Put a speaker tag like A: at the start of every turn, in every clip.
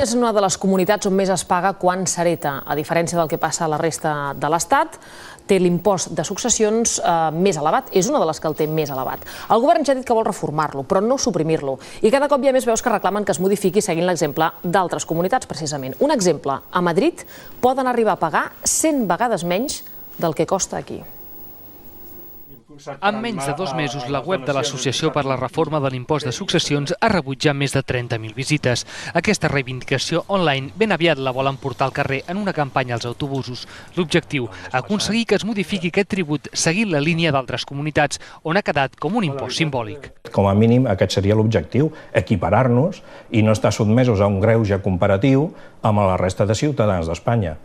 A: Catalunya és una de les comunitats on més es paga quan s'hereta. A diferència del que passa a la resta de l'Estat, té l'impost de successions més elevat, és una de les que el té més elevat. El govern ja ha dit que vol reformar-lo, però no suprimir-lo. I cada cop hi ha més veus que reclamen que es modifiqui seguint l'exemple d'altres comunitats, precisament. Un exemple, a Madrid poden arribar a pagar 100 vegades menys del que costa aquí.
B: En menys de 2 mesos, la web de l'Associació per la Reforma de l'Impost de Successions ha rebut ja més de 30.000 visites. Aquesta reivindicació online ben aviat la volen portar al carrer en una campanya als autobusos. L'objectiu, aconseguir que es modifiqui aquest tribut seguint la línia d'altres comunitats, on ha quedat com un impost simbòlic.
C: Com a mínim, aquest seria l'objectiu, equiparar-nos i no estar sotmesos a un greuge comparatiu amb la resta de ciutadans d'Espanya.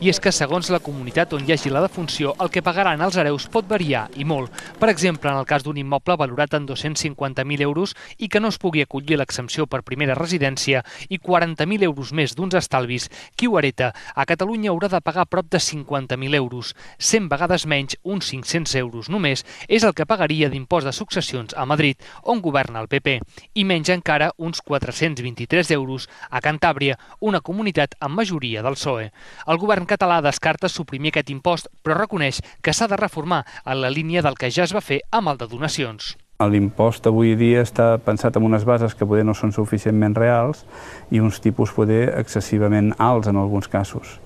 B: I és que, segons la comunitat on hi hagi la defunció, el que pagaran els hereus pot variar, i molt. Per exemple, en el cas d'un immoble valorat en 250.000 euros i que no es pugui acollir l'exempció per primera residència i 40.000 euros més d'uns estalvis, qui ho hereta a Catalunya haurà de pagar prop de 50.000 euros. 100 vegades menys, uns 500 euros només, és el que pagaria d'impost de successions a Madrid, on governa el PP, i menys encara uns 423 euros a Cantàbria, una comunitat amb majoria del PSOE. El govern català descarta suprimir aquest impost, però reconeix que s'ha de reformar en la línia del que ja es va fer amb el de donacions.
D: L'impost avui dia està pensat amb unes bases que poder no són suficientment reals i uns tipus poder excessivament alts en alguns casos.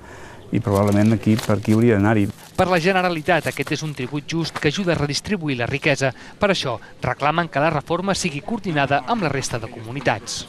D: I probablement per aquí hauria d'anar-hi.
B: Per la Generalitat, aquest és un tribut just que ajuda a redistribuir la riquesa. Per això, reclamen que la reforma sigui coordinada amb la resta de comunitats.